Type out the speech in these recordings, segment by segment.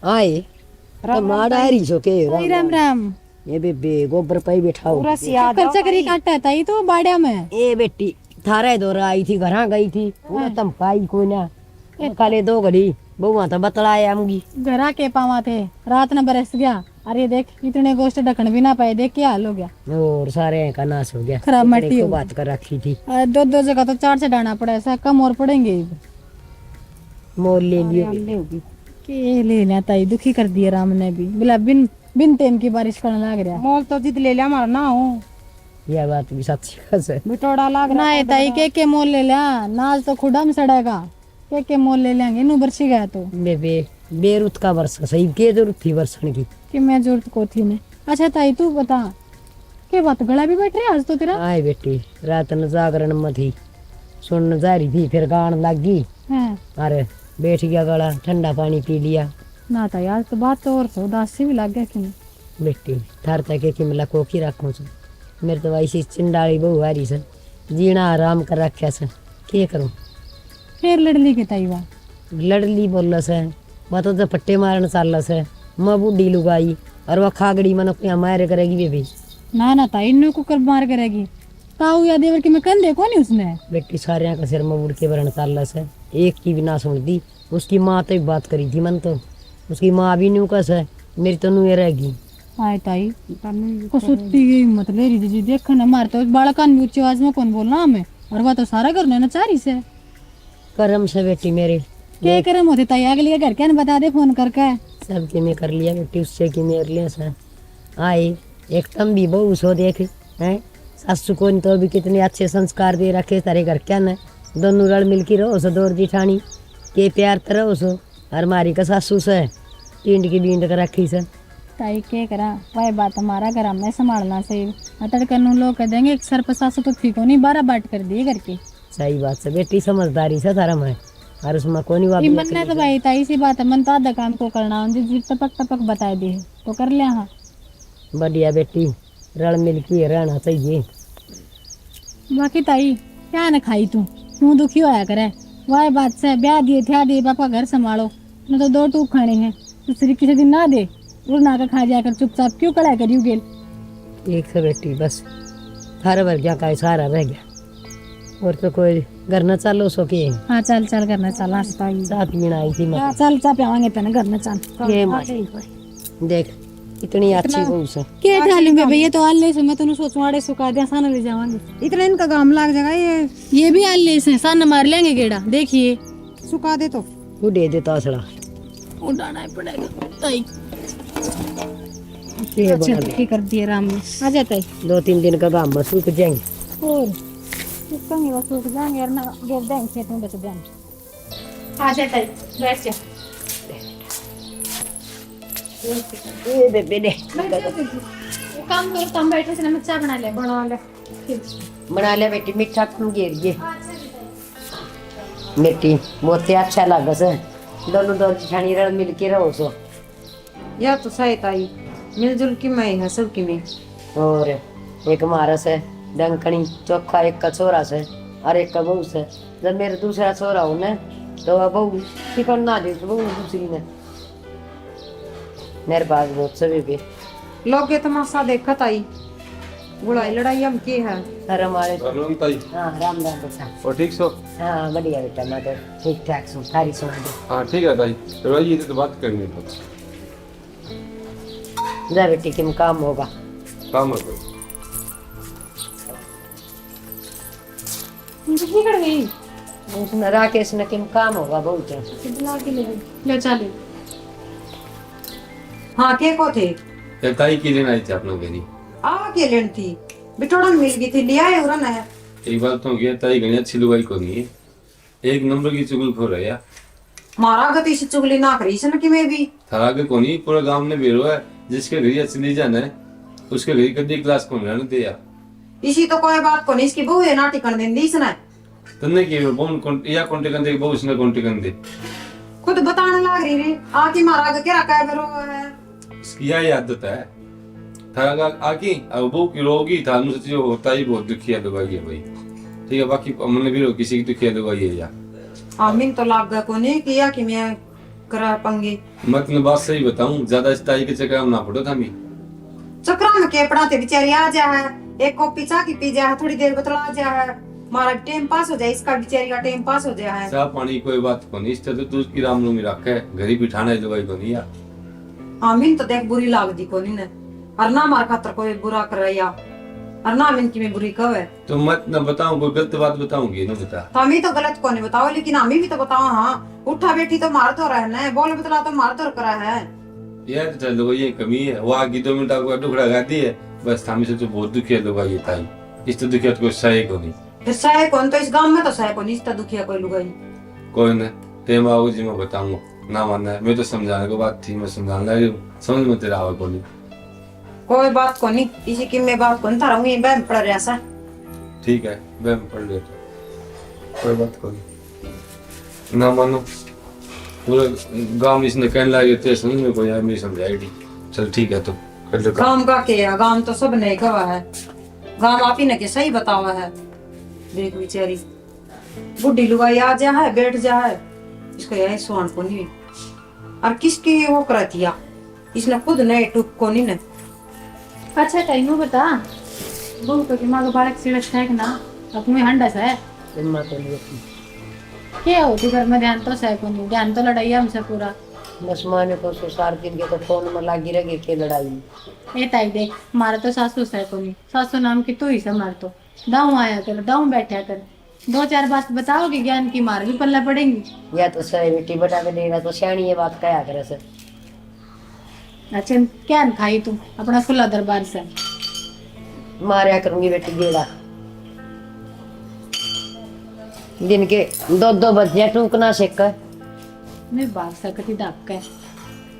आए तो माड़ा रही सो के राम राम। ये बेबे गोबर पे बैठा हो चक्री काटा था ये तो बाड़िया में। ए बेटी थारे दौरा आई थी घरा गई थी पूरा तम पाई कोई ना काले 2 घड़ी बहुआ तो बतलाया आऊंगी घरा के पावा थे रात न बरस गया। अरे देख इतने गोश्त ढकन भी ना पाए देख क्या हाल हो गया और सारे का नाश हो गया खराब मट्टी को बात कर रखी थी। 2 जगह तो 4 से डाना पड़ा ऐसा कम और पड़ेंगे मोल ले लिए के ले लिया ताई दुखी कर दिया राम ने भी बोला बिन बिन टेम की बारिश करने लग रहा मोल तो जिद ले लिया हमारा ना हो यह बात भी सच्ची है बिटोड़ा लग रहा है ताई के मोल ले लिया नाज तो खुदा में सड़ेगा के मोल ले लेंगे नु बरसी गया तो बेबे बेरुत का वर्षा सही के जरूरत थी वर्षण की कि मैं जरूरत को थी ने। अच्छा ताई तू बता के बात गला भी बैठ रही आज तो तेरा आए बेटी रात न जागरण में थी सुन जा रही थी फिर गान लगी अरे बैठ गया गला ठंडा पानी पी लिया ना ताई आज तो बात तो और सो उदास भी लग गया कि बेटी थार तक कि मिला कोकी रखूं छ मेरे तो वैसी चिंडाली बहु हारी से जीना आराम कर रखा से के करूं फिर लड़ली के ताई वा लड़ली बोल से वह तो पट्टे मारन चाल से मैं बूढ़ी लुगाई और वह खागड़ी मन क्या मार करेगी बेबी ना ना ताई इन्हें को कर मार करेगी ताऊ या देवर की मैं कंधे को नहीं उसने बेटी सारे का सिर में उड़ के बरन चाल से एक की भी ना सुन दी उसकी माँ तो बात करी थी मन तो उसकी माँ भी न्यू कस है मेरी तो नुए रहेगी आए ताई को सुत्ती गई मत ले रही जी देख ना मार तो बालकान भी ऊंची आवाज में कौन बोलना हमें और वह तो सारा करने ना चारी से करम से बेटी मेरे क्या करम होते ताई अगली घर क्या बता दे फोन करके सबके मैं कर लिया बेटी उससे कि मेरे लिए से आई एक तम भी बहु सो देख है सासू को तो भी कितने अच्छे संस्कार दे रखे तारे घर क्या न दोनों रल मिल के रहो सो दौर जिठानी के प्यार तो रहो सो और मारी का सासू से टींड की बींड कर रखी से ताई के करा वही बात हमारा घर हमने संभालना सही अतड़ कर लोग कह देंगे एक सर पर सासू तो ठीक हो नहीं 12 बाट कर दिए करके सही बात से बेटी समझदारी से तारा मैं और उसमें कौन ही मन ने तो भाई ताई सी बात है मन तो आधा काम को करना जी टपक टपक बता दी तो कर लिया हाँ बढ़िया बेटी रल मिल के रहना चाहिए बाकी ताई क्या न खाई तू क्यों दुखी होया करे वह बात से ब्याह दिए थे पापा घर संभालो न तो 2 टूक खाने हैं दूसरी किसी दिन ना दे उड़ना का खा जाकर चुपचाप क्यों कड़ा करियो गेल एक से बेटी बस थारे भर क्या का सारा रह गया और तो कोई घर न चलो सो के हाँ चल चल करना चल नाश्ता साथ में आई थी मैं चल चा पियावांगे तेने घर में चल ये देख इतनी अच्छी बहू से के ठाली में भैया तो आले से मैं तनु सोचवाड़े सुखा दिया साना ले जावांगे इतना इनका काम लग जाएगा ये भी आले से साना मार लेंगे गेड़ा देखिए सुखा दे तो वो दे देता असड़ा उड़ाना ही पड़ेगा ताई ये अच्छा की कर दिए राम ने आ जाता है 2-3 दिन का काम बस सूख जाएंगे और सूखेंगे बस सूख जाएंगे और ना गिर देंगे खेत में बच जाएंगे आ जाता है बैठ जा ये बेबे दे काम करो तुम बैठे से ना चाय बना ले बेटी मीठा तुम गिर गए बेटी बहुत अच्छा लगा से दोनों दौर जिठानी रल मिल के रहो सो या तो सही ताई मिलजुल की मैं है सबकी में और एक मारस है डंकनी चोखा एक का छोरा से और एक का बहू से जब मेरे दूसरा छोरा हो न तो वह बहू फिकर ना दे तो बहू दूसरी ने मेरे पास बहुत सभी पे लोग ये तमाशा देखा ताई बुढ़ाई लड़ाई हम की है सर हमारे राम ताई हाँ राम राम बेटा और ठीक सो हाँ बढ़िया बेटा मैं तो ठीक ठाक सू सारी सुना दे हाँ ठीक है ताई तो भाई ये तो बात करनी है जा बेटी किम काम होगा काम है कोई कर गई उसने राकेश ने किम काम होगा बहुत है बुला के ले चले हाँ के को थे ये ताई की लेना आई थी आप लोग मेरी आ के लेन थी बिटोड़ा मिल गई थी लिया है उरन है एक बात तो ये ताई गणी अच्छी लुगाई को नहीं है एक नंबर की चुगल खो रहा है मारा गति से चुगली ना करी सन कि मैं भी थारा के कोनी पूरा गांव ने बेरो है जिसके घर अच्छी नहीं जाना है उसके घर कभी क्लास कौन रहने दे यार इसी तो कोई बात को नहीं इसकी बहू है नाटी कर देन दी इसने तन्ने की बोन या कौन टिकन दे बहु उसने कौन टिकन दे खुद बताने लग रही रे आके मारा के क्या कह बेरो है इसकी यह आदत है थारा आकी अब बहु की रोगी था नु सच्ची होता ही बहुत दुखिया दवाई है भाई ठीक है बाकी हमने भी किसी की दुखिया दवाई है यार आमीन तो लाग गा को नहीं किया कि मैं करा पंगे। मतलब बात सही बताऊं, ज्यादा स्टाइल के चक्कर में ना पड़ो था मैं। चक्रा में के पढ़ाते बेचारी आ जा है, एक कॉपी चाय की पी जा है, थोड़ी देर बतला जा है, हमारा टाइम पास हो जाए, इसका बेचारी का टाइम पास हो जाए है। चाह पानी कोई बात को नहीं, इस तरह तो उसकी रामनवमी रखे घर ही बिठाना है दवाई को नहीं यार। आमीन तो देख बुरी लाग दी को नहीं ने, और ना हमारे खातर कोई बुरा कर रहा और ना आमीन की मैं बुरी कवे। तो मत न बताऊं, कोई गलत बात बताऊंगी ना बता। तो हमें तो गलत को नहीं बताओ, लेकिन हमें भी तो बताओ। हाँ उठा बैठी तो मार तो रहा है ना, बोल बतला तो मार तो करा है यार। चलो ये कमी है, वो आगे 2 मिनट आपको टुकड़ा गाती है बस। हमें से तो बहुत दुखी है लोग ये ताई, इस तो दुखिया तो कोई सही को नहीं। फिर सहे कौन, तो इस गांव में तो सहे कौन, इस दुखिया कोई लुगाई कोई न ते बाबू जी मैं बताऊंगा ना मानना है, मैं तो समझाने को बात थी, मैं समझाने लगी समझ में तेरा आवा को नहीं। कोई बात को नहीं, इसी की मैं बात कौन था रहूंगी बहन पड़ रहा सा। ठीक है बहन पढ़ ले तो कोई बात को नहीं ना मानो। पूरे गांव इसने कहने लगे थे समझ में कोई यार मेरी समझाई। चल ठीक है तो कर ले काम। गांव का क्या, गांव तो सब नहीं गवा है, गांव आप ही ने के सही बतावा है। देख बेचारी बुढ़ी लुगाई आ जा है, बैठ जा है, इसको यही सुहान को नहीं। और किसकी वो करती है, इसने खुद नहीं टूक को नहीं ने। अच्छा टाइम बता, बहु तो दिमाग बालक सिड़क है कि ना, अब में हंडस है इम्मा तो लिए क्या होती घर में, ध्यान तो सह को नहीं, ध्यान तो लड़ाई है हमसे पूरा। बस माने तो 4 दिन के तो फोन में लागी रहे के लड़ाई। ए ताई देख, मारा तो सासू सह को नहीं, सासू नाम की तू ही संभाल, तो दाऊ आया कर, दाऊ बैठा कर, 2-4 बात बताओगे ज्ञान की मार भी पल्ला पड़ेंगी। या तो सही बेटी बटा के देगा तो सियाणी ये बात कया करे सर। अच्छा क्या न खाई तू अपना खुला दरबार से, मारया करूंगी बेटी गेड़ा। दिन के 2-2 बजे टूकना सेक। मैं भाग सकती दाप का।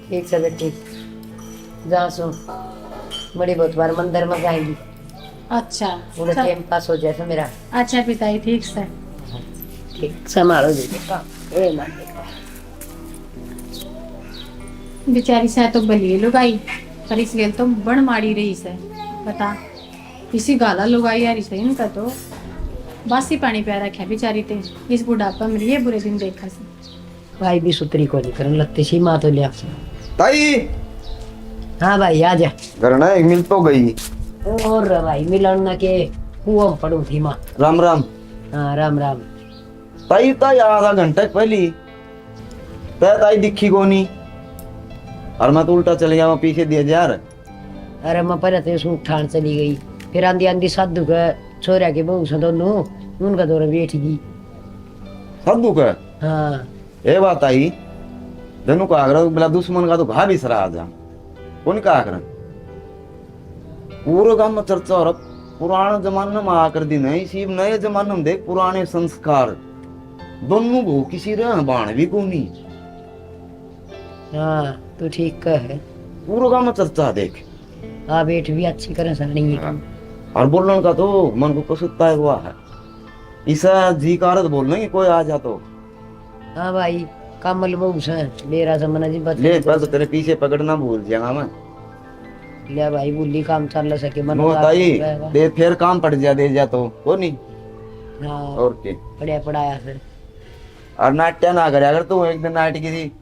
ठीक से बेटी जहाँ सो बड़ी बहुत बार मंदिर में जाएंगी, अच्छा पूरा टाइम पास हो जाए तो मेरा। अच्छा पिताई ठीक से। ठीक संभालो जी बेटा। ए मां बेचारी से तो बलिए लुगाई, पर इसलिए तो बड़ माड़ी रही से बता, इसी गाला लुगाई यार इसे इनका तो बासी पानी प्या रखा बेचारी ते, इस बुढ़ापा में ये बुरे दिन देखा से। भाई भी सुतरी को नहीं करन लगती सी मां तो ले आ। ताई हाँ भाई आ जा। करना एक मिल तो गई। और भाई मिलन ना के कुआं पड़ू थी मां। राम राम। हाँ राम राम। ताई ताई आधा घंटा पहली ताई दिखी को नहीं, और मैं तो उल्टा चले गया, मैं पीछे दिया जा रहा। अरे मैं पहले तो सूट ठान चली गई, फिर आंधी आंधी साधु का छोरा के बहू से दोनों उनका दौरा बैठ गई। साधु का हाँ ये बात आई धनु का आगरा बोला दुश्मन का तो घा भी सरा जा कौन का आगरा पूरे गांव में चर्चा और पुराने जमाने में आकर दी नहीं सिर्फ नए जमाने में देख पुराने संस्कार दोनों को किसी रे बाण भी को नहीं। हाँ तू ठीक कह है। पूरे गांव में चर्चा देख। हाँ बेट भी अच्छी तरह सही है। और बोलने का तो मन को कसुता हुआ है, ऐसा जी कारत बोलने की कोई आ जा तो। हाँ भाई कमल बहू से मेरा जमाना जी बच ले बस तेरे पीछे पकड़ना भूल जाऊंगा मैं। ले भाई बुल्ली काम चल सके मन नो ताई दे फिर काम पड़ जा दे जा तो को नहीं। हाँ और के बढ़िया पढ़ाया सर। और नाट्य ना करे अगर तू एक दिन नाटक की थी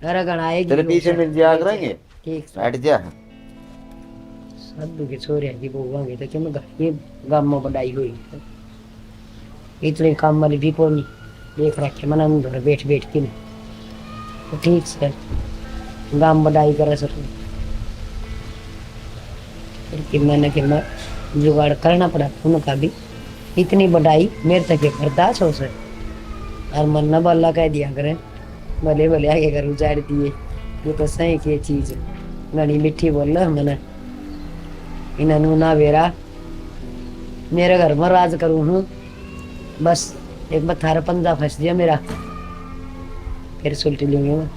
अरे गणाएगी तेरे पीछे मिल जाया करेंगे। ठीक हट जा साधु के छोरे की बहुआंगे तो क्यों ये गांव में बढ़ाई हुई इतने काम वाली भी को नहीं देख रखे मना उधर बैठ बैठ के तो ठीक से गांव बढ़ाई करे सर। कि मैं जुगाड़ करना पड़ा उनका भी, इतनी बढ़ाई मेरे तक के बर्दाश्त हो सर। और मन न बल्ला कह दिया करें भले भले आगे कर उजाड़ दिए, ये तो सही की चीज घनी मिठी बोल रहा मैंने इन्होंने ना बेरा मेरे घर में राज करूँ हूँ बस। एक बार थारा पंजा फंस दिया मेरा फिर सुलटी लूंगी मैं।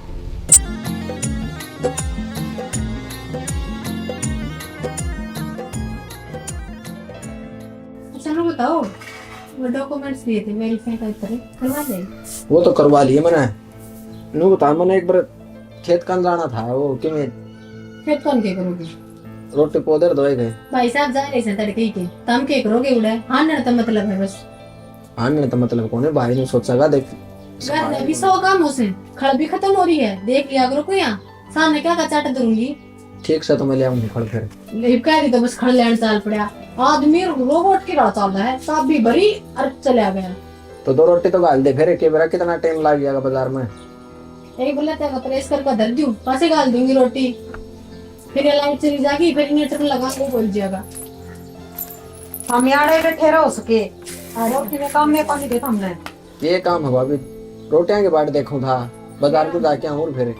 चलो बताओ वो डॉक्यूमेंट्स दिए थे वेरीफाई करवा दें। वो तो करवा लिए मैंने। नु बता मैंने एक बार खेत कन जाना था, वो कि मैं फिर कौन के करोगे? रोटी पौधे धोए गए। भाई साहब जा रहे हैं तड़के के, तम के करोगे उड़े हाँ ना तो मतलब है बस। हाँ नहीं तो मतलब कौन है भाई ने सोचा देख घर में भी 100 काम से खड़ भी खत्म हो रही है, देख लिया करो को यहाँ सामने क्या का चाट दूंगी। ठीक से तो मैं ले आऊंगी खड़ फिर। ले कह रही तो बस खड़ लेने चाल पड़ा, आदमी रोबोट की राह चल रहा है, साहब भी भरी और चले गया। तो 2 रोटी तो गाल दे फिर, के बेरा कितना टाइम लग जाएगा बाजार में। एक बोला था प्रेस कर धर दूं, पासे गाल दूंगी रोटी, फिर ये लाइट चली जाएगी, फिर इन्वर्टर में लगा वो बोल जाएगा। हम यार बैठे रहो सके रोटी में काम में पानी देता हमने। ये काम है भाभी, रोटियां के बाट देखूं था, बाजार को जाके आऊं फिर।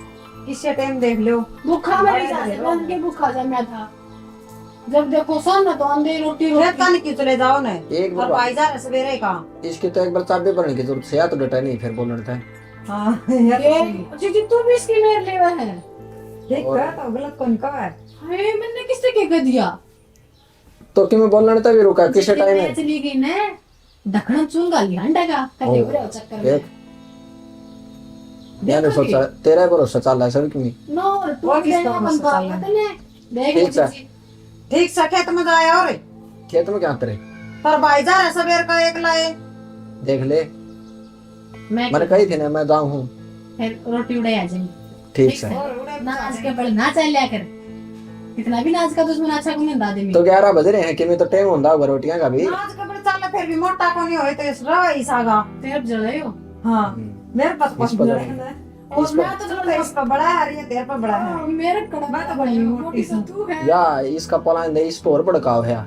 किसी टाइम देख लो भूखा मेरी जाने मन के भूखा जा मैं था, जब देखो सन तो अंधे रोटी खेत का नहीं चले जाओ ना, एक और बार भाई जा सवेरे का। इसकी तो एक बार चाबी भरने की जरूरत है, या तो डटा नहीं फिर बोलना था। हाँ यार ये जी तू भी इसकी मेर लेवा है। ठीक है तो गलत कौन का है। हाय मैंने किससे क्या कह दिया, तो कि मैं बोलना था भी रुका किस टाइम है। चली गई ना ढकना चूंगा लियांडा का कटे हो रहे चक्कर में। मैंने सोचा तेरा भरोसा चल रहा है सभी की। नो वो किसका भरोसा चल रहा है? देख ठीक से खेत में जाया और खेत में क्या करे, पर भाई जा रहा सवेर का एक लाए। देख ले मैंने कही थी ना मैं गाँव हूँ। फिर रोटी उड़ाई आ जाएंगे। ठीक से नाच के बड़े नाच लिया कर, इतना भी नाच का दुश्मन अच्छा को नहीं दादे में। तो 11 बज रहे हैं कि मैं तो टाइम होता होगा रोटियां का भी। आज कपड़े चल फिर भी मोटा को नहीं होए तो इस रही सागा। तेरे जले हो। हाँ मेरे पास कुछ इस पर नहीं है और मैं तो तो इसका बड़ा है और ये तेरे पर बड़ा है। मेरे कड़ा मैं तो बड़ी मोटी तो तू है। या इसका प्लान दे, इस पर और भड़काव है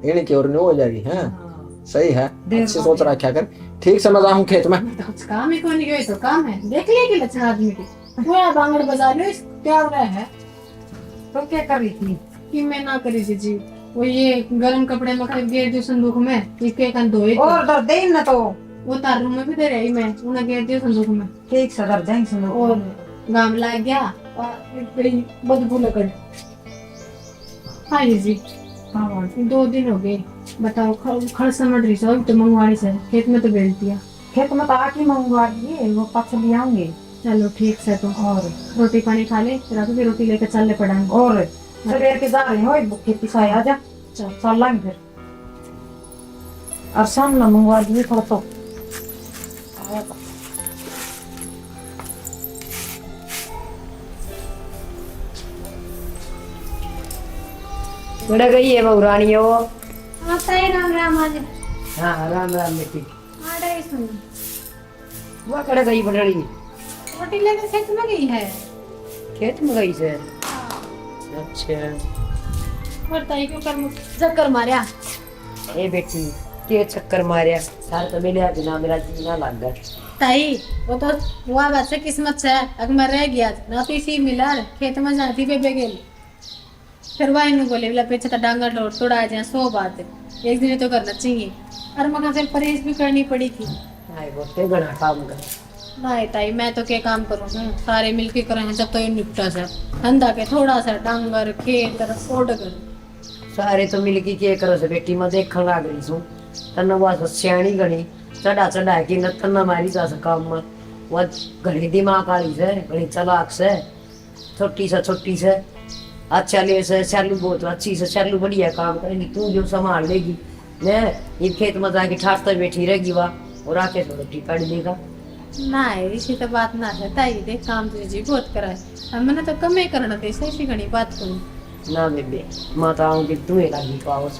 इनकी और नहीं हो जाएगी। हैं सही है, अच्छी सोच रखा कर। ठीक समझ हूँ खेत में तो कुछ काम ही कोई नहीं, ये तो काम है। देख लिए कि लक्षण आदमी की वो या बांगड़ बाजार में क्या हो रहा है। तो क्या कर रही थी कि मैं ना करी थी जी, वो ये गर्म कपड़े में खरीद दिए जो संदूक में, इसके kan धोए और दर दे ना तो वो तार रूम में भी दे रही मैं, उन्हें गिर दिया संदूक में ठीक से दर जाएंगे सुनो। और गाम ला गया और एक बड़ी बदबू लकड़। हाँ जी हाँ बोल 2 दिन हो गए, बताओ खड़ समझ रही सब तो मंगवाड़ी से खेत में तो बेच दिया। खेत में तो आके मंगवा दिए वो पास ले आऊंगे। चलो ठीक से, तो और रोटी पानी खा ले, फिर आके रोटी लेकर चलने पड़ेंगे। और सवेर के जा रहे हो भूखे पिसाए आ जा चल लाएंगे फिर। और शाम ना मंगवा दिए थोड़ा तो बड़ा गई है बहू रानी है वो। हाँ सही राम राम आज हाँ राम राम बेटी। आ रही सुन, वो कड़ा गई बड़ड़ी रोटी लेकर खेत में गई है। खेत में गई से। अच्छा बताइए क्यों कर चक्कर मारा। ए बेटी के चक्कर मारिया सार तो मिले आज ना मेरा जीना लग गया। ताई वो तो हुआ बात से किस्मत से, अगर मैं रह गया ना तो इसी मिला खेत में जाती बेबे गेल, फिर वही नहीं बोले बोला पीछे तो डांगा तोड़ तोड़ा जाए 100 बात है, एक दिन तो करना चाहिए। और मगर फिर परहेज भी करनी पड़ी थी। हाय वो ते बड़ा काम कर। नहीं ताई मैं तो क्या काम करूँ, सारे मिलके करें जब तो ये निपटा सा धंधा के थोड़ा सा डांगर खेत फोड़ कर सारे तो मिल के करो से बेटी मैं देख लग रही हूँ तन्ना वो सियाणी घनी चढ़ा चढ़ा के न तन्ना मारी जा काम में वो घनी दिमाग वाली से घनी चलाक से छोटी से अच्छा ले से चालू बहुत अच्छी से चालू बढ़िया काम करेगी तू जो संभाल लेगी ने ये खेत में जाके ठाटते बैठी रहेगी वहाँ और आके तो रोटी काट देगा। ना इसी तो बात ना है ताई, देख काम तो जी बहुत कराए, हमने तो कम ही करना थे सही घनी बात करूँ ना बेबे माता आऊँगी तुम्हें लगी पाओ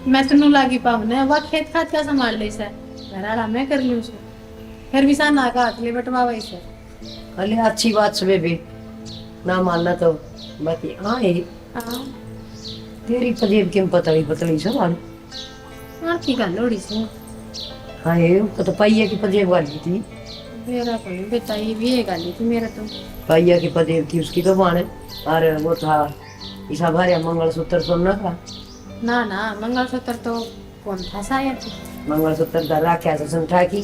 मैं तो लागी पाऊँ ना, वह खेत खाद क्या संभाल ले सर घर मैं कर लूँ उसको, फिर भी साना का हाथ ले बटवा वही सर। अरे अच्छी बात से बेबे ना मानना तो बाकी हाँ ये हाँ तेरी पजेब क्यों पतली सवाल हाँ की गल लोड़ी से हाँ ये तो पाइया की पजेब वाली थी मेरा कोई बेटा ये भी है गाली थी मेरा तो पाइया की पजेब थी उसकी तो माने और वो था ईसा भारे मंगलसूत्र सुनना था ना मंगलसूत्र तो कौन था शायद मंगलसूत्र का राख्या से संठा की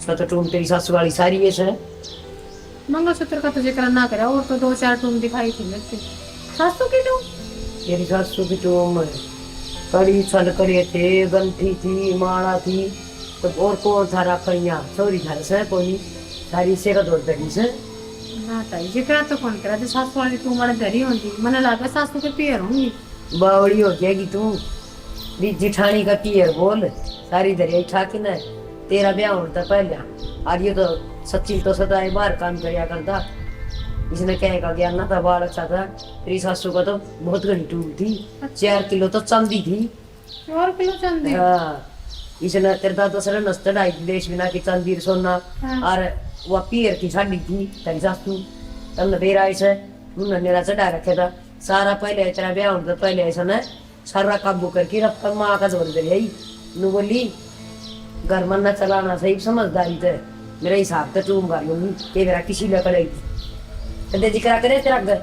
तो टूम तेरी सासू वाली सारी ये से मंगलसूत्र का तो जिक्र ना करे, और तो 2-4 टूम दिखाई थी लगती सासू की टूम तेरी सासू की टूम कड़ी छल करे थे गंठी थी माला थी तो और कौन था राखियाँ चोरी था से कोई सारी से का दौड़ दड़ी से ना ताई जिक्र तो कौन करा तो सासू वाली टूम वाले धरी होती, मने लगा सासू के पियर होंगी बावड़ी हो जाएगी तू जिठानी का पियर बोल सारी दरिया ठा के ना तेरा ब्याह होता पहले, और ये तो सचिन तो सदा बाहर काम करया करता, इसने कहेगा ज्ञान ना था, बाल अच्छा था। तेरी सासू का तो बहुत घनी टूट थी, 4 किलो तो चांदी थी। 4 किलो चांदी? हाँ, इसने तेरे दादा सर नस्ते ढाई देश बिना की चांदी सोना, और वो पीर की साड़ी थी तेरी सासू। तब बेरा ऐसे उन्होंने नेरा चढ़ा रखे था सारा। पहले तेरा ब्याह होता पहले ऐसा न सारा काबू करके रब तक माँ का जोर दे रही नु बोली घर मन न चलाना सही समझदारी थे, मेरा हिसाब तो चूम कर लूंगी कि मेरा किसी ने करेगी कदे जिक्र करे तेरा घर।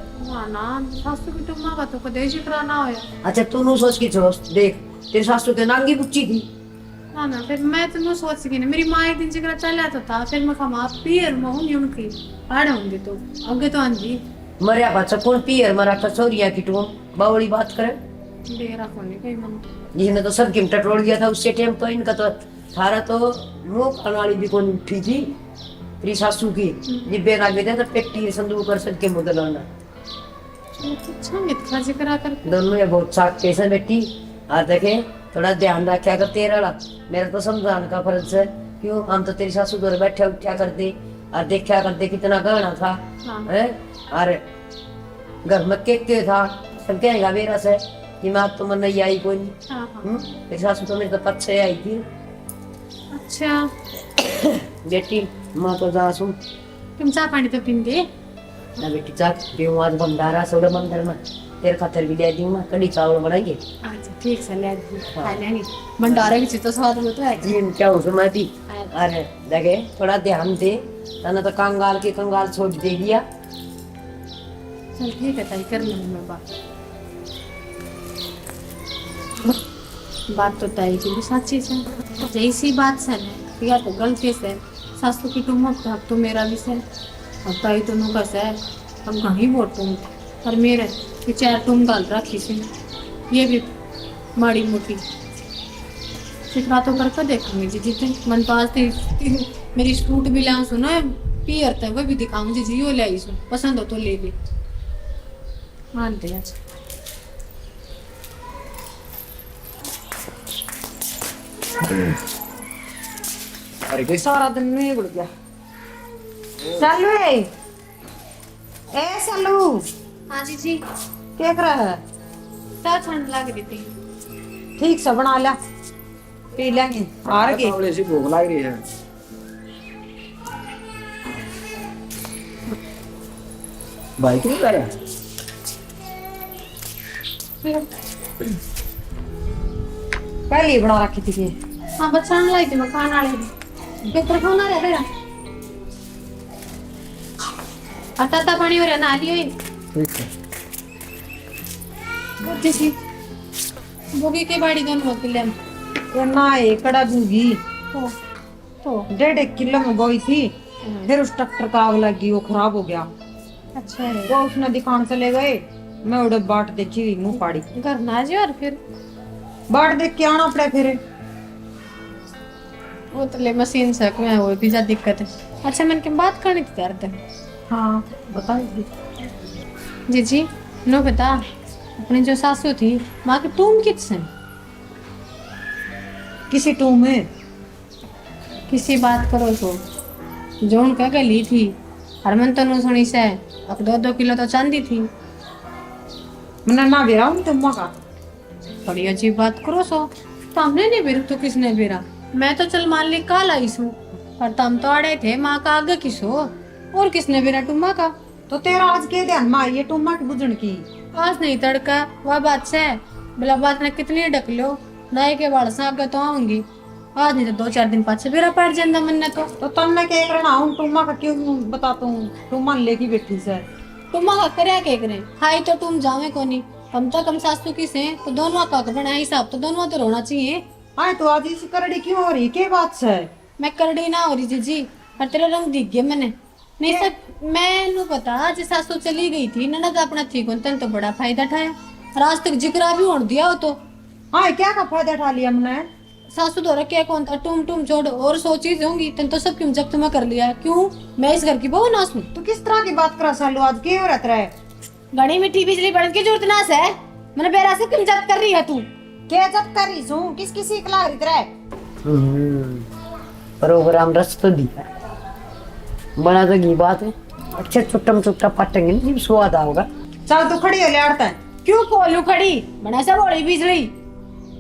ना सासू की टुम्मा का तो कदे जिक्र ना होया। अच्छा तू नु सोच के छोड़ देख, तेरी सासू के नांगी बुच्ची थी। ना फिर मैं तो नो सोच सकी ना, मेरी माँ एक दिन जिक्र चला तो था, फिर मैं कहा पीर में हूँ उनकी आड़े होंगे तो आगे तो आंजी मरिया बच्चा कौन पीर मरा कसौरिया की टूम बावड़ी बात करे। डेरा कोनी कहीं मन जिसने तो सब गिफ्ट टोड़ दिया था उससे टाइम तो इनका तो थारा तो मुंह खाने वाली भी कौन उठी थी तेरी सासू की। जिब्बे ना गए थे तो पेटी संदूक कर सके मुदल होना अच्छा मिथ्या जिक्र कर। दोनों ये बहुत साथ कैसे बेटी आ देखे थोड़ा ध्यान रखा कर तेरा ला, मेरा तो समझाने का फर्ज है। क्यों हम तो तेरी सासू घर बैठे उठा करते और देखा करते कितना गहना था है, और घर में के था सब कहेगा मेरा से कि मैं तो मन नहीं आई कोई नहीं। तेरी सासू तो मेरे तो पक्षे आई थी। अच्छा बेटी माँ तो जा सुन तुम चाय पानी तो पींगे ना बेटी, चाक पीऊँ आज भंडारा सोलह मंदिर में तेरे खातर भी ले दी मैं, कड़ी चावल बनाएंगे। अच्छा ठीक से ले खा लेंगे, भंडारे की चीज तो स्वाद में तो है। जी क्या हूँ मैं भी, अरे लगे थोड़ा ध्यान दे तने तो कंगाल के कंगाल छोड़ दे दिया। चल ठीक है ताई कर लूंगी मैं बात तो ताई की भी सच्ची है, जैसी बात से ना या तो गलती से सासू की टुमक था तो मेरा भी से अब ताई तो नुका से अब कहीं वोट तुम और मेरे कि 4 तुम डाल रखी से ये भी माड़ी मोटी फिक्रा तो करके देखूंगी जी जितने मन पास थी मेरी सूट भी लाऊं सुनो पियर था वो भी दिखाऊं जी जियो ले आई सुन पसंद हो तो ले ले मानते हैं। अरे कैसा सारा दिन में गुड़ गया। चल ए सलू हाँ जी क्या कर रहा है? क्या ठंड लग रही थी। ठीक से बना ला पी लेंगे हार के। थोड़ी सी भूख लग रही है। भाई क्यों कर रहा है? पहले ही बना रखी थी ये। हाँ बच्चा लाई थी मैं खाना ले पेपर खाना रह मेरा आता पानी हो रहा ना लियो ठीक है। जैसी बोगी के बाड़ी दोनों होती ले ये ना एकड़ा दूंगी तो 1.5 किलो में बोई थी, फिर उस ट्रैक्टर का आग लगी वो खराब हो गया। अच्छा है वो उसने दुकान चले गए, मैं उड़े बाट देखी मुंह पाड़ी घर ना जी और फिर बाट देख के आना पड़े फिर। वो तो ले मशीन से मैं वो भी ज्यादा दिक्कत है। अच्छा मन की बात करनी थी यार तेरे। हाँ बताइए जी नो बता अपनी जो सासू थी माँ की तुम किससे किसी टू में किसी बात करो तो जो उनका गली थी हरमन तो सुनी से अब 2-2 किलो तो चांदी थी। मैंने ना बेरा हूँ तुम का बड़ी अजीब बात करो सो तो हमने नहीं बेरा तो किसने बेरा मैं तो चल मान ली काल आई सू पर तुम तो अड़े थे माँ का आगे किसो और किसने बेरा टुम्मा का। तो तेरा आज के ध्यान में आई है टूमा की बुझन की। आज नहीं तड़का वह बात से बिला बात ने कितनी ढक लो नाई के बाल से आगे तो आऊंगी आज नहीं तो 2-4 दिन पाछे बेरा पड़ जाता मन ने तो तुमने क्या करना हूँ टूमा का क्यों बताता हूँ टूमा लेके बैठी से टुम्मा का करे के करे खाई तो तुम जावे कोनी हम तो कम सासू की से तो दोनों का बना हिसाब तो दोनों तो रोना चाहिए। हाँ तो आज इसी करड़ी क्यों हो रही क्या बात से? मैं करड़ी ना हो रही जी पर तेरा रंग दिख गया मैंने नहीं सब मैं पता आज सासू चली गई थी ननद अपना थी कौन तन तो बड़ा फायदा उठाया आज तक जिक्रा भी होड़ दिया हो तो। हाँ क्या का फायदा उठा लिया हमने? सासू तो रखे कौन था टूम टूम छोड़ और सो चीज होंगी तन तो सब क्यों जब्त में कर लिया क्यों मैं इस घर की बहू ना सुन। तो किस तरह की बात करा सालू आज क्या हो रहा है? घड़ी मिट्टी बिजली बढ़ की जरूरत ना है मैंने बेरा से क्यों जब्त कर रही है तू क्या जब कर रही हूँ किस किसी के लाग रही है? प्रोग्राम रस तो दिया बना तो की बात है अच्छे चुट्टम चुट्टा पटेंगे नहीं स्वाद आओगा। चल तू खड़ी हो ले आड़ता है क्यों कोलू खड़ी बड़ा सा बोली बिजली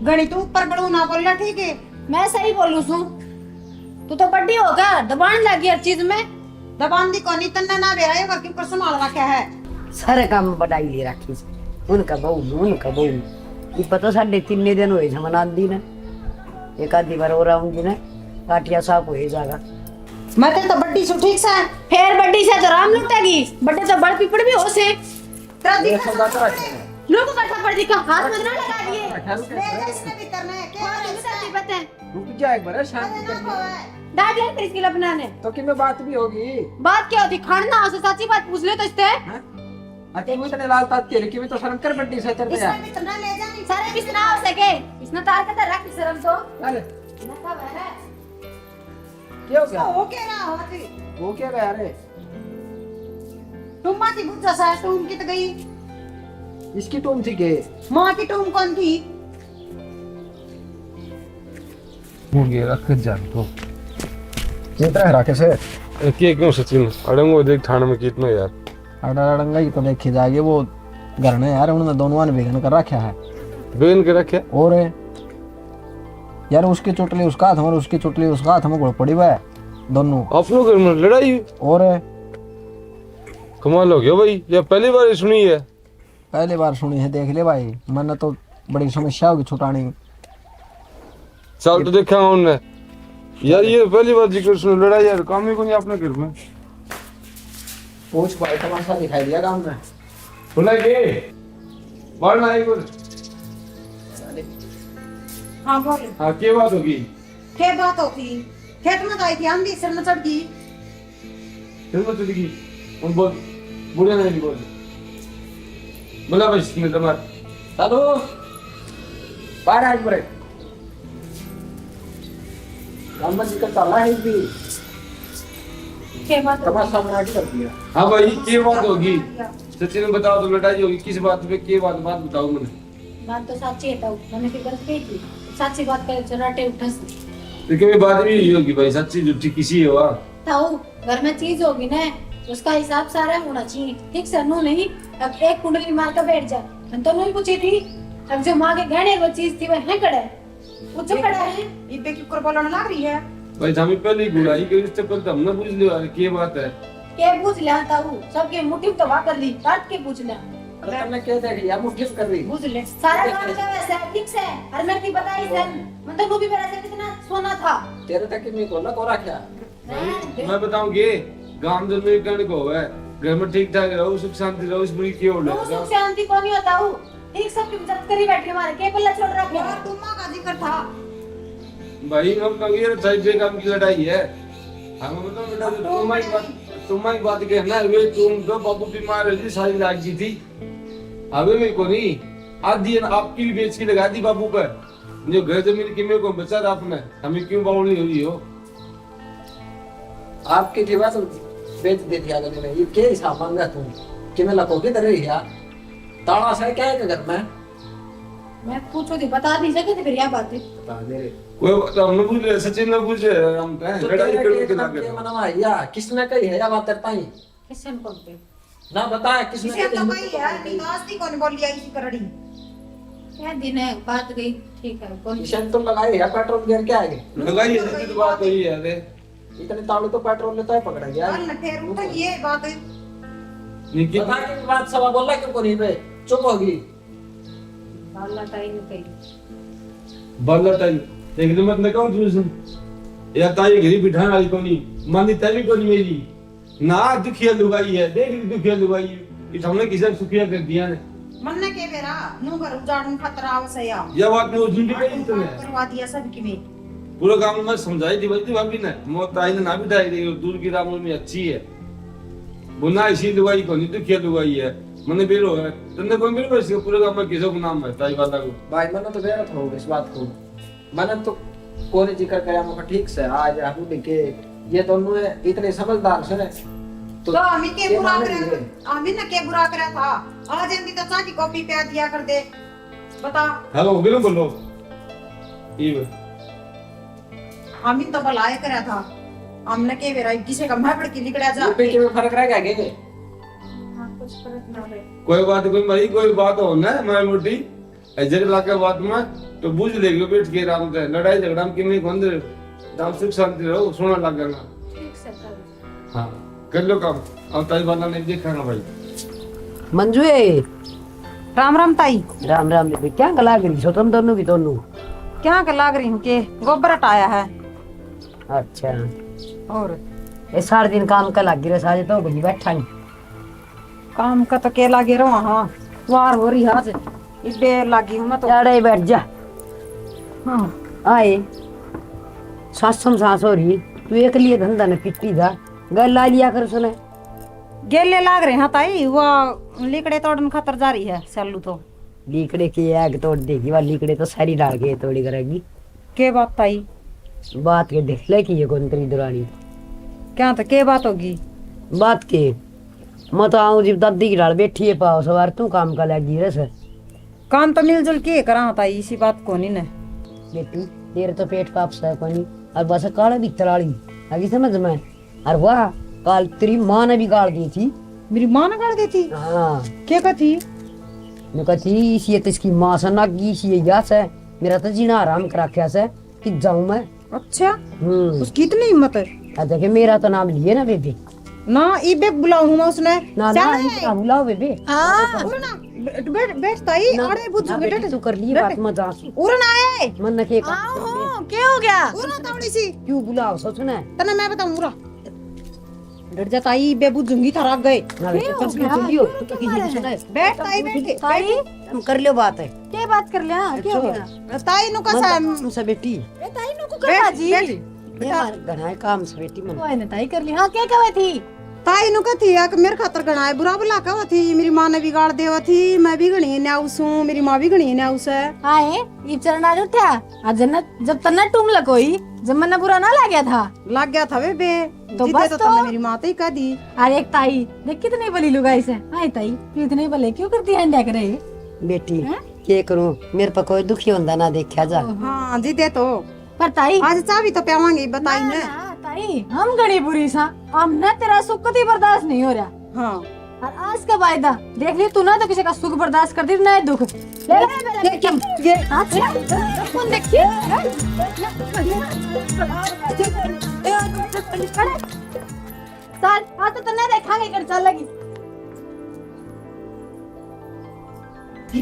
गणी तू ऊपर बड़ू ना बोलना ठीक है। मैं सही बोलू सू तू तो बड्डी होगा दबान लगी हर चीज में। दबान दी कोनी तन्ना ना बेराएगा कि ऊपर संभाल रखा है। सारे काम बढ़ाई ले रखी उनका बहू ये पता साढ़े 3 दिन हुए मना दी ने एक आधी बार और आऊंगी ना काटिया साफ हो जाएगा। मैं तो बड्डी सु ठीक से फिर बड्डी से तो राम लुटेगी बड्डे तो बड़ पीपड़ भी हो से तेरा ये दिखा सब बात रखे लोग कट्ठा पड़ दी का हाथ में ना लगा दिए ले जा इसने भीतर में क्या और है मुझे इसमें? पता है रुक जा एक बार शांति ना कर खोए। डाल ले फिर इसके लिए बनाने तो कि में बात भी होगी। बात क्या होती खाना से सच्ची बात पूछ ले तो इससे अच्छा वो इतने लाल तात तेरे की भी तो शर्म कर बड्डी से तेरे इसमें भीतर ना ले जा नहीं सारे बिस्ना हो सके इसने तार के रख शर्म तो अरे ना का है क्या हो गया हो के ना होती वो क्या गया रे तुम माती बुझा सा तुम कित गई इसकी टूम थी के मां की तुम कौन थी मुर्गे रख जान तो कितना है राके से के क्यों सचिन अड़ंगो देख थाने में कितना यार अड़ंगा ही तो देखी जाएगी वो घर ने यार उन्होंने दोनों ने बेगन कर रखा है बेन के रखे और यार उसकी चुटली उसका हाथ हमारे उसकी चुटली उसका हाथ हमें पड़ी हुआ है दोनों अपनों घर में लड़ाई हुई? और कमाल हो गया भाई ये पहली बार सुनी है। पहली बार सुनी है देख ले भाई मैंने तो बड़ी समस्या होगी छुटानी साल तो देखा उनने यार ये पहली बार जिक्र सुन लड़ाई यार काम ही को नहीं अपने घर में पूछ भाई तमाशा दिखाई दिया काम में सुना के बढ़ना है कुछ हां बोल हाँ क्या बात होगी क्या बात होती खेत में गई थी आंधी सिर में चढ़ गई फिर मैं चली गई उन बोल बुढ़े नहीं बोल बोला भाई इसने तुम्हार चलो बाहर आज ब्रेक काम में निकल चला है भी के बात तमाशा बना के कर दिया हाँ भाई क्या बात होगी सचिन ने बताओ तो लड़ाई होगी किस बात पे क्या बात बताओ मुझे बात तो सच्ची है तो मैंने फिर गलत कही थी सच्ची बात करे चराटे उठस तो कभी बात भी यही होगी भाई सच्ची झूठी किसी हो ताऊ घर में चीज होगी ना उसका हिसाब सारा होना चाहिए ठीक से नो नहीं अब एक कुंडली मार कर बैठ जा मैं तो नहीं पूछी थी अब जो माँ के गहने वो चीज थी वो है कड़ा वो जो कड़ा है ये पे क्यों कर बोलने लग रही है भाई हमें पहले गुड़ाई के इससे पहले तो हमने पूछ लिया क्या बात है के पूछ लिया ताऊ सबके मुट्ठी तो वा कर ली काट के पूछ लिया अरे तुमने क्या देख लिया मुट्ठी कर रही पूछ ले सारा काम का वैसा है ठीक से हर मैं की बताई सन मतलब वो भी मेरा से कितना सोना था तेरे तक नहीं कोला कोरा क्या मैं बताऊंगी गांव जब में कहने को है घर में ठीक ठाक रहो सुख शांति रहो इस बुरी क्यों हो वो सुख शांति को नहीं होता हूँ ठीक सब की जब करी बैठे हमारे के पल्ला छोड़ रखे और तुम मां का जिक्र था भाई हम कहेंगे ये साइड पे काम की लड़ाई है हम मतलब बेटा तुम्हारी बात कहना है वे तुम तो बाबू बीमार है जी सारी लाग जी थी अबे मेरे को नहीं आधी आपकी भी बेच के लगा दी बाबू पर जो घर जमीन की मेरे को बचा था आपने हमें क्यों बावली हुई हो आपकी जीवा तो बेच दे दिया अगले ने ये क्या हिसाब मांगा तुम कि मैं लको के तरह ही यार ताला से क्या है घर में मैं पूछो थी बता दी सके तो फिर यह बात है बता दे रे कोई बात हमने पूछ लिया सचिन ने पूछ लिया हम कहें तो लड़ाई तेरे करो के के नाम लगे के मनवा या किसने कही है या बात करता ही किसने कौन पे ना बता किसने इसे तो कोई यार निकास थी कौन बोल लिया इसी करड़ी क्या दिन है बात गई ठीक है कौन किशन तो लगाई है पेट्रोल गिर के आएंगे लगाई है तो बात वही है अरे इतने तालू तो पेट्रोल लेता है पकड़ा गया कल न फिर उठ ये बात निकी बता के बात सवा बोला क्यों कोनी पे चुप होगी अल्लाह ताई ने कही बल्ला ताई देख ले मत न कहूं तू सुन या ताई घरी बिठाने वाली कोनी मानी तभी कोनी मेरी ना दुखिया लुगाई है देख ली दुखिया लुगाई इस हमने किसे सुखिया कर दिया ने मन ने के बेरा नु घर उजाड़न खतरा आवसया ये बात में उजून भी कही तूने करवा दिया सब की में पूरा काम में समझाई थी भाई भाभी ने मो ताई ने ना बिठाई दी दूर की राम में अच्छी है बुना इसी लुगाई कोनी दुखिया लुगाई है मने बेरो है तन्ने कोई बेरो इसके पूरे काम में किसे को नाम है ताई वाला को भाई मैंने तो बेरा था इस बात को मैंने तो कोने जिक्र किया मुझे ठीक से आज आप के ये दोनों है इतने समझदार से तो हमें के बुरा करे हमें न के बुरा करे था आज इनकी तो चाची कॉपी पे दिया कर दे बता हेलो बिलो बोलो ये हम तो भलाए करा था हमने के बेरा किसी का मैं पड़ के निकला जा रुपए में फर्क रहेगा के कुछ फर्क ना रहे कोई बात कोई मरी कोई बात हो ना मैं मोटी झगड़ा के बात में तो बुझ लेगी बैठ के आराम से लड़ाई झगड़ा में किन्हीं बंद दाम सुख शांति रहो सोना लगेगा हाँ कर लो काम अब ताई वाला नहीं देखेगा भाई मंजू राम राम ताई राम राम बेबी क्या गला करी सो तुम दोनों की दोनों क्या कर लाग रही हूँ के गोबर हटाया है अच्छा और ये सारे दिन काम का लग रहा सारे तो बनी बैठा ही काम का तो के लागे रहो हाँ वार हो रही आज इबे लागी हूँ मैं तो चढ़े बैठ जा हाँ आए सासम सास हो रही तू एक लिए धंधा न पिट्टी था गल ला लिया कर सुने गेले लाग रहे हैं ताई वो लिकड़े तोड़न खातर जा रही है सल्लू तो लीकड़े की आग तोड़ देगी वह लीकड़े तो सारी डाल के तोड़ी करेगी के बात ताई बात के देख ले कि ये कौन तेरी दुरानी क्या तो के बात होगी बात के मैं तो आऊं जब दादी की डाल बैठी है पाओ सवार तू काम का लगी रे सर काम तो मिलजुल के करा ताई इसी बात को नहीं ने बेटी तेरे तो पेट पाप सा कोनी और बस काला भी तलाड़ी आगे समझ में और वाह काल तेरी माँ ने भी गाड़ दी थी मेरी माँ ने कर दी थी हाँ क्या कहती मैं कहती इसी तो इसकी माँ से ना की इसी यास है मेरा तो जीना आराम करा क्या से कि जाऊं मैं अच्छा उसकी इतनी हिम्मत है देखे मेरा तो नाम लिए ना बेबी ना इबे बुलाऊं मैं उसने ना ना इतना बुलाओ बेबी उरे ना बैठ बैठ ताई अरे बुझू बैठ तू कर ली बात मत जा उरे ना आए मन न के क्या हो गया उरे तावड़ी सी क्यों बुलाओ सोच ना तने मैं बताऊं उरा डर जा ताई इबे बुझूंगी थरा गए ना बेटी कुछ भी सुन लियो तू तो किसी सुना है बैठ ताई बैठ ताई हम कर लियो बात है क्या बात कर लिया क्या हो गया ताई नु कसा हमसे बेटी ए ताई नु को कर बाजी घना काम से बेटी मन कोई ना ताई कर ली हां क्या कहवे थी ताई नु कथी है कि मेरे खातर गणाए बुरा बुला कहवा थी मेरी मां ने बिगाड़ देवा थी मैं भी गणी ने आउसू मेरी मां भी गणी ने आउस है आए ये चरण आज उठा आज जन्नत जब तन्ना टूंग लकोई जब मन्ना बुरा ना लग गया था लग गया था बे तो जीते बस तो तो। तने मेरी मां ही कह दी अरे एक ताई देख कितनी बली लुगाई से आए ताई तू इतने भले क्यों करती है इंडिया करे बेटी के करूं मेरे पर कोई दुखी होंदा ना देखा जा हां जीते तो पर ताई आज चाबी तो पावांगी बताई ने ना, ताई हम गणी बुरी सा हम ना तेरा सुख कभी बर्दाश्त नहीं हो रहा हां और आज का वायदा देख ली तू ना तो किसी का सुख बर्दाश्त कर दी ना दुख ले ले ये कौन देखिए चल आज तो तन्ने देखांगे कर चल लगी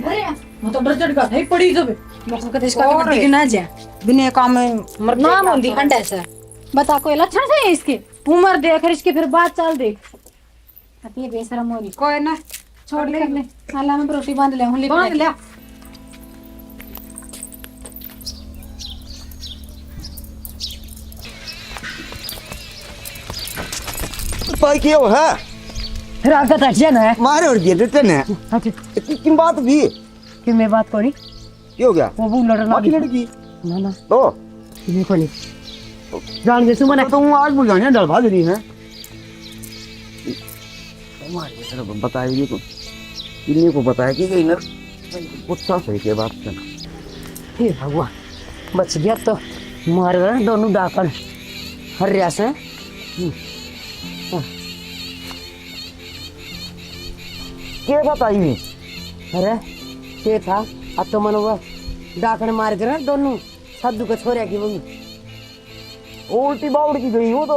अरे मैं तो डर चढ़ गया नहीं पड़ी जो मैं तो इसका कभी ना जा बिना काम में मर नाम होंदी हंडा से बता कोई लक्षण है इसके उम्र देख और इसकी फिर बात चाल देख ये बेशरम हो रही कोई ना छोड़ ले ले हाला में रोटी बांध ले हूं बांध ले पाई क्यों है फिर आगे तक जा ना मारे और ये रिटर्न है अच्छा किन बात भी कि मैं बात करी क्या हो गया वो वो लड़ना बाकी लड़की ना ना तो ये कोनी जान दे सुमन तो हूँ आज बुझाने डर भाग रही है हमारे तरफ बताएगी तो इन्हीं को बताएगी कि इन्हें गुस्सा सही के बात से हे भगवान बच गया तो मार गए दोनों डाकन हर रियास है क्या बताई अरे ये था अब तो मन हुआ डाकन मार गए दोनों सद्दू के छोरे की मम्मी उल्टी बाउड़ की गई हो तो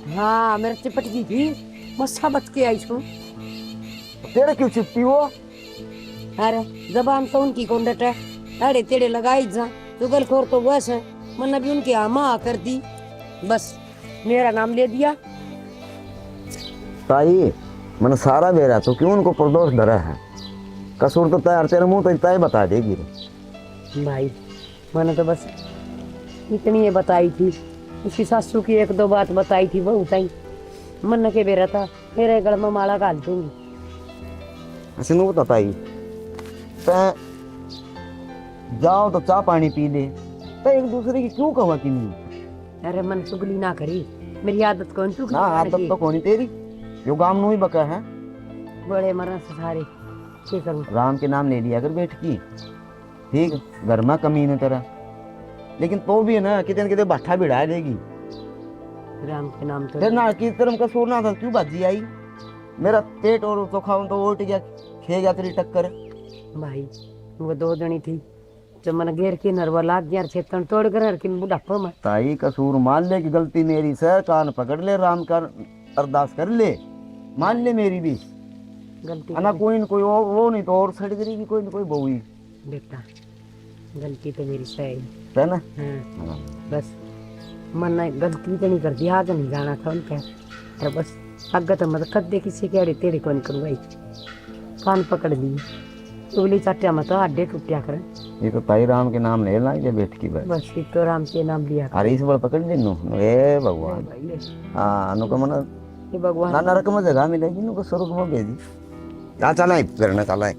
हाँ मेरे चिपट गई थी मस्सा बच के आई छू तेरे क्यों चिपटी हो अरे जबान तो उनकी कौंडट है अरे तेरे लगाई जा चुगल खोर तो बस है मन भी उनकी आमा कर दी बस मेरा नाम ले दिया ताई मैंने सारा बेरा तो क्यों उनको प्रदोष धरा है कसूर तो तैयार तेरे मुंह तो तय बता देगी भाई मैंने तो बस इतनी ये बताई थी उसकी सासू की एक दो बात बताई थी वो उताई मन के बेरा था मेरे गल में माला घाल दूंगी ऐसे नहीं बता ताई तै जाओ तो चाय पानी पी ले तै एक दूसरे की क्यों कहा कि नहीं अरे मन चुगली ना करी मेरी आदत कौन चुगली ना करने आदत की? तो कोनी तेरी जो गाम नु ही बका है बड़े मरण से सारे क्या करूं राम के नाम ले लिया अगर बैठ की ठीक घर में कमी न तेरा लेकिन तो भी है ना कितने कितने भट्ठा भिड़ा देगी। राम के नाम तो फिर ना किस तरह का सोना था क्यों भाजी आई, मेरा पेट और तो खाऊं तो उल्ट गया, खे गया तेरी टक्कर। भाई वो 2 जनी थी जब मन घेर के नरवा लाग गया छेतन तोड़ कर हर किन बुढ़ापा में ताई कसूर मान ले कि गलती मेरी से, कान पकड़ ले, राम का अरदास कर ले, मान ले मेरी भी गलती ना कोई न कोई वो नहीं तो और सड़ करेगी कोई न कोई बहू ही बेटा, गलती तो मेरी सही है ना। हाँ। हाँ। बस मन ने गलती तो नहीं कर दी, आगे नहीं जाना था उनका, और बस आगे तो मतलब कद किसी के अड़ी तेरे को नहीं करूँगा, कान पकड़ ली उगली चाटिया मत अड्डे टूटिया कर। ये तो ताई राम के नाम ले ला ये बैठ की बस बस ये तो राम के नाम लिया अरे इस बार पकड़ ले नु ए भगवान। भाई ले हाँ नु को मन ये भगवान ना नरक में जगह मिलेगी नु को स्वर्ग में भेजी। चला चला